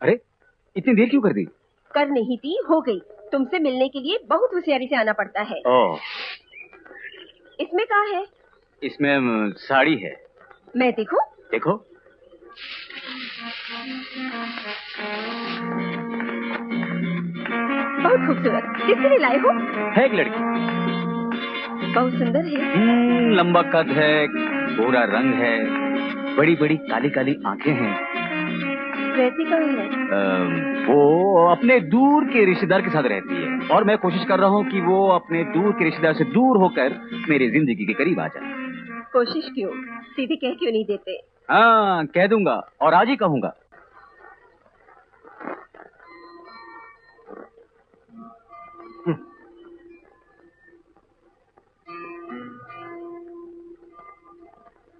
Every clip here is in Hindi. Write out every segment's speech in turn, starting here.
अरे इतनी देर क्यों कर दी? कर नहीं थी, हो गई। तुमसे मिलने के लिए बहुत होशियारी से आना पड़ता है। इसमें क्या है? इसमें साड़ी है। मैं देखूं? देखो। बहुत खूबसूरत। किसके लिए लाए हो? है एक लड़की, बहुत सुंदर है। लंबा कद है, गोरा रंग है, बड़ी बड़ी काली काली आंखें हैं। रहती कहाँ है? वो अपने दूर के रिश्तेदार के साथ रहती है और मैं कोशिश कर रहा हूँ कि वो अपने दूर के रिश्तेदार से दूर होकर मेरी जिंदगी के करीब आ जाए। कोशिश क्यों, सीधे कह क्यों नहीं देते? हाँ कह दूंगा और आज ही कहूंगा।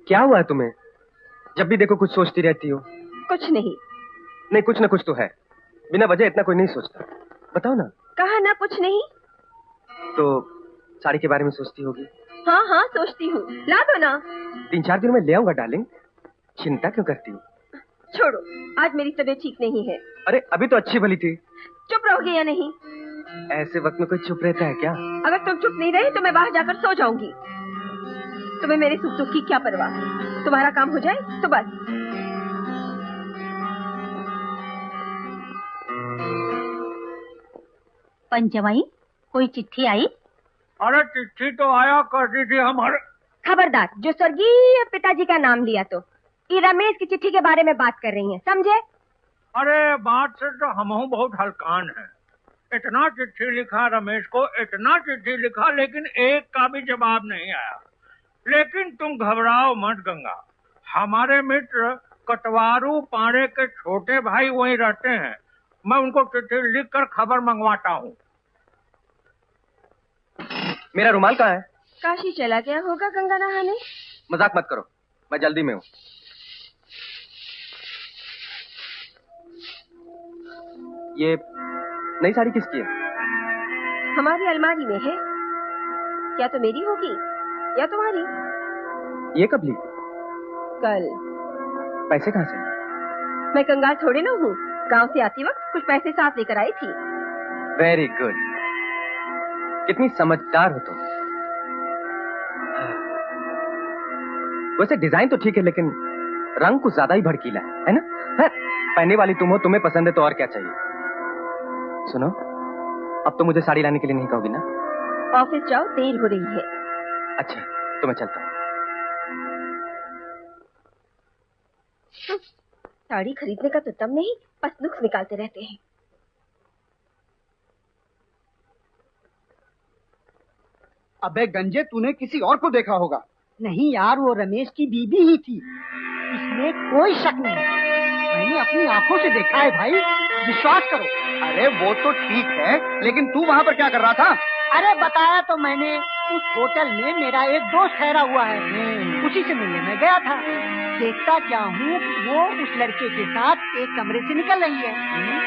क्या हुआ है तुम्हें? जब भी देखो कुछ सोचती रहती हो। कुछ नहीं। नहीं कुछ ना कुछ तो है, बिना वजह इतना कोई नहीं सोचता। बताओ ना। कहा ना कुछ नहीं। तो साड़ी के बारे में सोचती होगी। हाँ हाँ सोचती हूँ, ला दो ना। 3-4 दिन में ले आऊंगा डार्लिंग, चिंता क्यों करती हो? छोड़ो, आज मेरी तबीयत ठीक नहीं है। अरे अभी तो अच्छी भली थी। चुप रहोगे या नहीं? ऐसे वक्त में कोई चुप रहता है क्या? अगर तुम चुप नहीं रहे तो मैं बाहर जाकर सो जाऊंगी। तुम्हें मेरे सुख दुख की क्या परवाह? तुम्हारा काम हो जाए तो बस। पंचमई, कोई चिट्ठी आई? अरे चिट्ठी तो आया करती थी हमारे। खबरदार, जो स्वर्गीय पिताजी का नाम लिया तो ये रमेश की चिट्ठी के बारे में बात कर रही हैं, समझे? अरे बात से तो हमहू बहुत हल्कान है। इतना चिट्ठी लिखा रमेश को, इतना चिट्ठी लिखा, लेकिन एक का भी जवाब नहीं आया। लेकिन तुम घबराओ मत गंगा, हमारे मित्र कटवारू पाड़े के छोटे भाई वहीं रहते हैं। मैं उनको चिट्ठी लिखकर खबर मंगवाता हूँ। मेरा रुमाल कहाँ है? काशी चला गया होगा गंगा नहाने। मजाक मत करो, मैं जल्दी में हूँ। ये नई साड़ी किसकी है? हमारी अलमारी में है। क्या तो मेरी होगी या तुम्हारी? ये कब ली? कल। पैसे कहाँ से? मैं कंगाल थोड़ी ना हूँ, गांव से आती वक्त कुछ पैसे साथ लेकर आई थी। वेरी गुड, कितनी समझदार हो तुम। वैसे डिजाइन तो ठीक है लेकिन रंग कुछ ज्यादा ही भड़कीला है ना? है? पहनने वाली तुम हो, तुम्हें पसंद है तो और क्या चाहिए। सुनो, अब तो मुझे साड़ी लाने के लिए नहीं कहोगी ना? ऑफिस जाओ, देर हो रही है। अच्छा तो मैं चलता हूँ। साड़ी खरीदने का तो दम नहीं, बस नुक्स निकालते रहते हैं। अबे गंजे, तूने किसी और को देखा होगा। नहीं यार, वो रमेश की बीबी ही थी, इसमें कोई शक नहीं। मैंने अपनी आंखों से देखा है भाई, विश्वास करो। अरे वो तो ठीक है, लेकिन तू वहाँ पर क्या कर रहा था? अरे बताया तो मैंने, उस होटल में मेरा एक दोस्त ठहरा हुआ है, उसी से मिलने में गया था। देखता क्या हूँ वो उस लड़के के साथ एक कमरे से निकल रही है।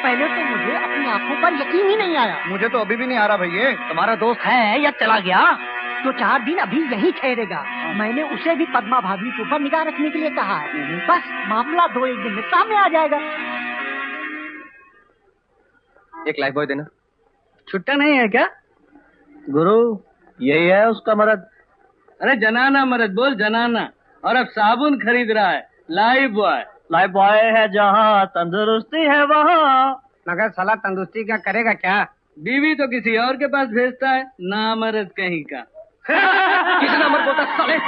पहले तो मुझे अपनी आंखों पर यकीन ही नहीं आया। मुझे तो अभी भी नहीं आ रहा भैया। तुम्हारा दोस्त है या चला गया? तो 4 दिन अभी यहीं ठहरेगा। मैंने उसे भी पद्मा भाभी के ऊपर निगाह रखने के लिए कहा है। बस मामला 2-1 दिन में सामने आ जाएगा। एक लाइफ बॉय देना। छुट्टा नहीं है क्या गुरु? यही है उसका मर्द। अरे जनाना मर्द बोल, जनाना। और अब साबुन खरीद रहा है। लाइफ बॉय, लाइफ बॉय है जहाँ तंदुरुस्ती है वहाँ। मगर साला तंदुरुस्ती क्या करेगा क्या? बीवी तो किसी और के पास भेजता है, नामर्द कहीं का। किस नामर्द बोलता साले?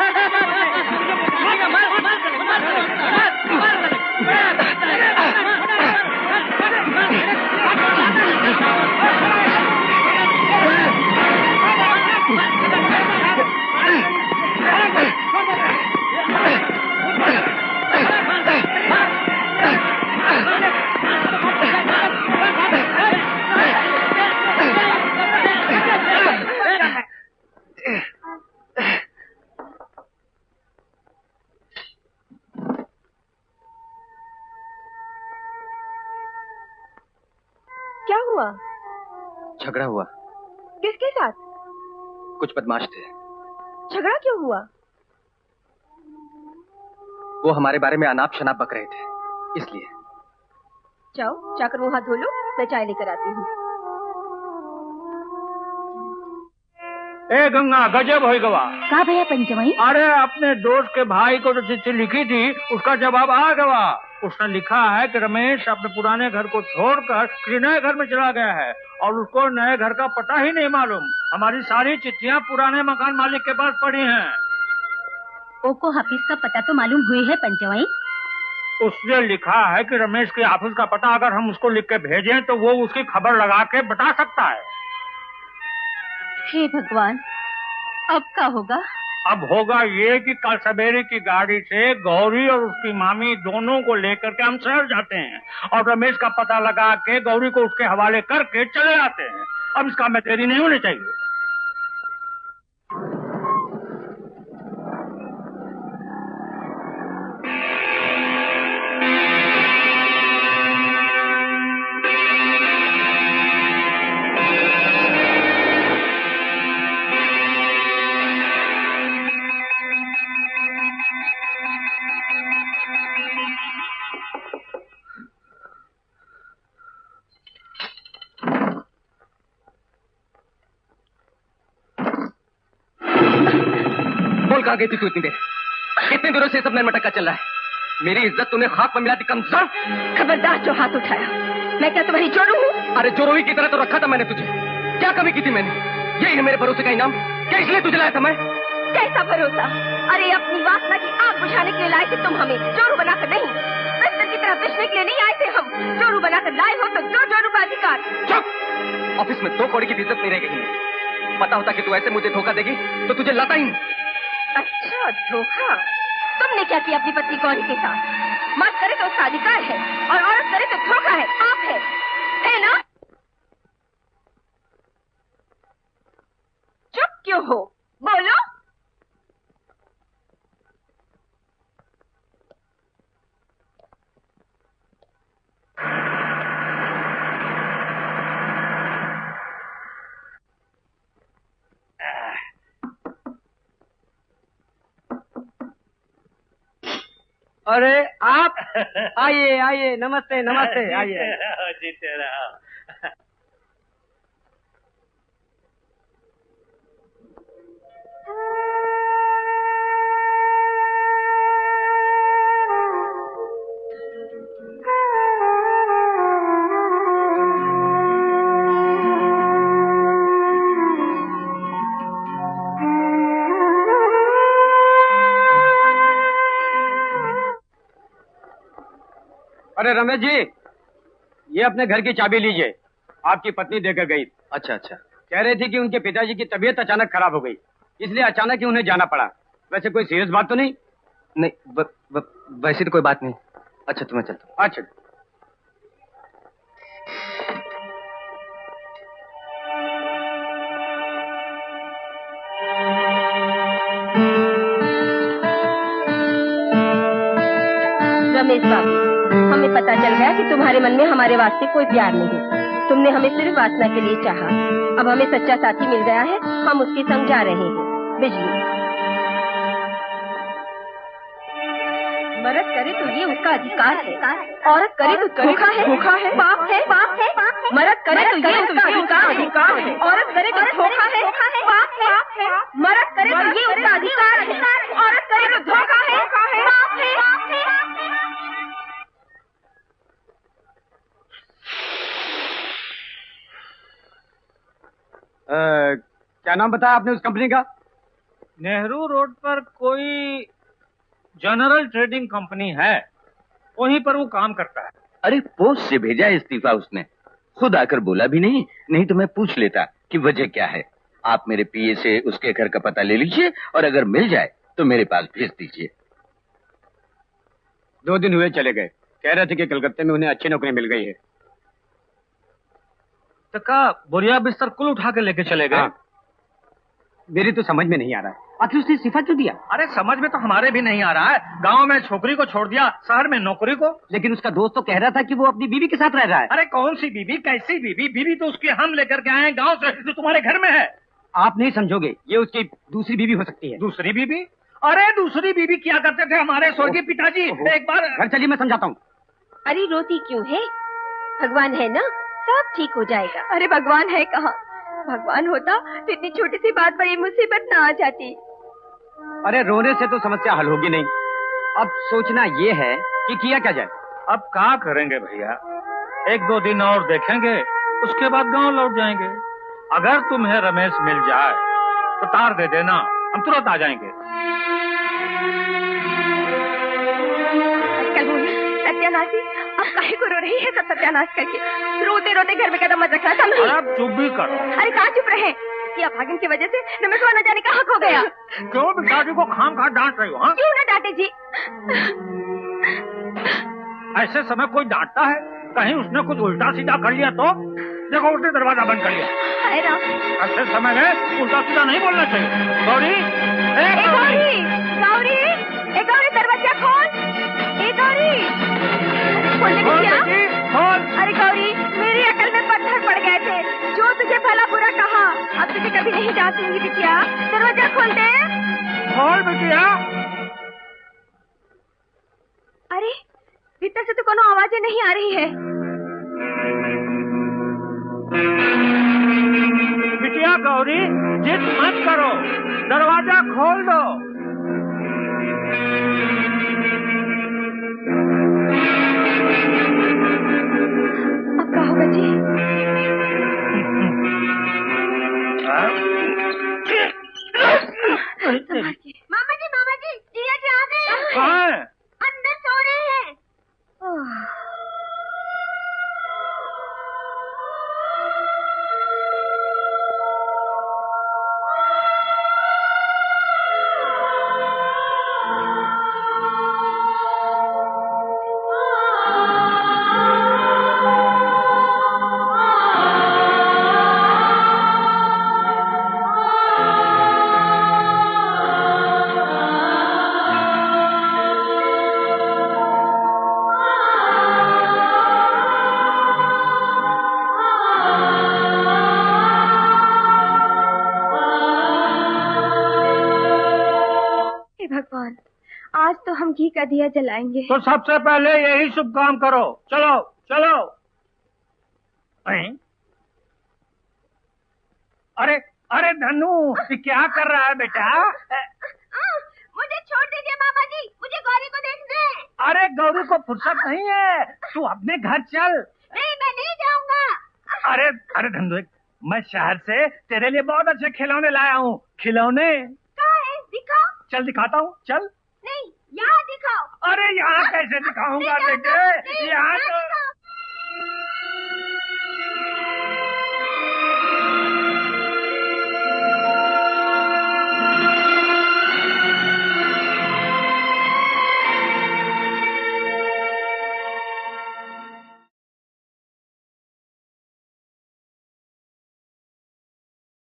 क्या हुआ? झगड़ा हुआ। किसके साथ? कुछ बदमाश थे। झगड़ा क्यों हुआ? वो हमारे बारे में अनाप शनाप बक रहे थे, इसलिए। जाओ जाकर मुंह हाथ धो लो, मैं चाय लेकर आती हूँ। ए गंगा, गजब हो गवा। कहा भैया पंचमई? अरे अपने दोस्त के भाई को जो चिट्ठी लिखी थी उसका जवाब आ गया। उसने लिखा है कि रमेश अपने पुराने घर को छोड़कर किसी नए घर में चला गया है और उसको नए घर का पता ही नहीं मालूम। हमारी सारी चिट्ठियां पुराने मकान मालिक के पास पड़ी हैं। ओको हाफिज का पता तो मालूम हुई है पंचमई? उसने लिखा है कि रमेश के ऑफिस का पता अगर हम उसको लिख के भेजें तो वो उसकी खबर लगा के बता सकता है। हे भगवान, अब क्या होगा? अब होगा ये कि कल सवेरे की गाड़ी से गौरी और उसकी मामी दोनों को लेकर के हम शहर जाते हैं और रमेश का पता लगा के गौरी को उसके हवाले करके चले आते हैं। अब इसका में देरी नहीं होनी चाहिए। कहाँ गई थी तू इतनी देर? कितने दिनों से सब नटका चल रहा है। मेरी इज्जत तूने खाक में मिला दी कमजोर। खबरदार जो हाथ उठाया। मैं क्या तुम्हारी जोरू हूँ? अरे जोरोही की तरह तो रखा था मैंने तुझे। क्या कमी की थी मैंने? यही है मेरे भरोसे का इनाम। क्या इसलिए तुझे लाया था मैं? कैसा भरोसा? अरे अपनी वासना की आग बुझाने के लिए लाए थे तुम हमें, जोरू बनाकर नहीं। बिस्तर की तरह पिसने के लिए नहीं आए थे हम। जोरू बनाकर लाए हो तो जो जोरू का अधिकार। चुप! ऑफिस में 2 कौड़ी की इज्जत नहीं रह गई। पता होता कि तू ऐसे मुझे धोखा देगी तो तुझे लाता ही नहीं। अच्छा, धोखा? तुमने क्या किया अपनी पत्नी गौरी के साथ? मर्द करे तो उसका अधिकार है और औरत करे तो धोखा है, पाप है ना? चुप क्यों हो? बोलो। अरे आप आइए आइए, नमस्ते नमस्ते, आइए। जीते रहो। अरे रमेश जी, ये अपने घर की चाबी लीजिए, आपकी पत्नी देकर गई। अच्छा अच्छा। कह रही थी कि उनके पिताजी की तबीयत अचानक खराब हो गई, इसलिए अचानक ही उन्हें जाना पड़ा। वैसे कोई सीरियस बात तो नहीं? नहीं, वैसे तो कोई बात नहीं। अच्छा तो मैं चलता हूँ। अच्छा। रमेश बाबू, हमें पता चल गया कि तुम्हारे मन में हमारे वास्ते कोई प्यार नहीं। तुमने हमें सिर्फ वासना के लिए चाहा। अब हमें सच्चा साथी मिल गया है, हम उसके संग जा रहे हैं। बिजली मर्द करे तो ये उसका अधिकार है, औरत करे तो धोखा है, पाप है, पाप है। मर्द करे तो ये उसका अधिकार है, औरत करे तो धोखा है, पाप है। मर्द करे तो ये उसका अधिकार है, औरत करे तो धोखा है, पाप है। क्या नाम बताया आपने उस कंपनी का? नेहरू रोड पर कोई जनरल ट्रेडिंग कंपनी है, वहीं पर वो काम करता है। अरे पोस्ट से भेजा है इस्तीफा उसने, खुद आकर बोला भी नहीं। नहीं तो मैं पूछ लेता कि वजह क्या है। आप मेरे पीए से उसके घर का पता ले लीजिए और अगर मिल जाए तो मेरे पास भेज दीजिए। 2 दिन हुए चले गए, कह रहे थे कि कलकत्ते में उन्हें अच्छी नौकरी मिल गई है। तो का बोरिया बिस्तर कुल उठा के लेके चले गए? हाँ। मेरी तो समझ में नहीं आ रहा है, आखिर उसने इस्तीफा क्यों दिया? अरे समझ में तो हमारे भी नहीं आ रहा है। गांव में छोकरी को छोड़ दिया, शहर में नौकरी को। लेकिन उसका दोस्त तो कह रहा था कि वो अपनी बीवी के साथ रह रहा है। अरे कौन सी बीवी, कैसी बीवी? बीवी तो उसकी हम लेकर के आए हैं गांव से, जो तुम्हारे घर में है। आप नहीं समझोगे, ये उसकी दूसरी बीवी हो सकती है। दूसरी बीवी? अरे दूसरी बीवी क्या करते थे हमारे स्वर्गीय पिताजी? एक बार घर चलिए, मैं समझाता हूँ। अरे रोती क्यों है? भगवान है ना, सब ठीक हो जाएगा। अरे भगवान है कहाँ? भगवान होता तो इतनी छोटी सी बात पर ये मुसीबत ना आ जाती। अरे रोने से तो समस्या हल होगी नहीं। अब सोचना ये है कि किया क्या जाए। अब क्या करेंगे भैया, 1-2 दिन और देखेंगे, उसके बाद गांव लौट जाएंगे। अगर तुम्हें रमेश मिल जाए तो तार दे देना, हम तुरंत आ जाएंगे। सत्यानाशी, अब काहे को रो रही है? सब सत्यानाश करके रोते रोते घर में कदम मत रखना, समझी? अरे आप चुप भी करो। अरे कहाँ चुप रहे? या भागन की वजह से रमेश को न जाने कहाँ खो गया। क्यों बिटाजी को खाम खा डांट रही हो? हाँ? क्यों न डांटे जी? ऐसे समय कोई डांटता है? कहीं उसने कुछ उल्टा सीधा कर लिया तो? देखो उसने दरवाजा बंद कर लिया। ऐसे समय में उल्टा सीधा नहीं बोलना चाहिए। गौरी, गौरी, गौरी, दरवाजा खोल। गौरी, अरे गौरी, मेरी अकल में पत्थर पड़ गए थे। जो तुझे भला बुरा कहा, अब तुझे कभी नहीं डांटूंगी बिटिया। दरवाजा खोल दे। खोल बिटिया। अरे भीतर से तो कोनो आवाजें नहीं आ रही है। बिटिया गौरी, जिद मत करो, दरवाजा खोल दो। अब क्या होगा जी? मामा जी, जिया जी आ गए। कहाँ? अंदर सो रहे हैं। भगवान, आज तो हम घी का दिया जलाएंगे। तो सबसे पहले यही शुभ काम करो। चलो चलो। अरे अरे धनु, क्या कर रहा है बेटा? मुझे छोड़ दीजिए मामा जी, मुझे गौरी को देखना है। अरे गौरी को फुर्सत नहीं है, तू अपने घर चल। नहीं, मैं नहीं जाऊंगा। अरे अरे धनु, मैं शहर से तेरे लिए बहुत अच्छे खिलौने लाया हूँ। खिलौने कहाँ है? दिखाओ। चल दिखाता हूँ, चल। नहीं, यहाँ दिखाओ। अरे यहाँ कैसे दिखाऊंगा बेटे? यहाँ तो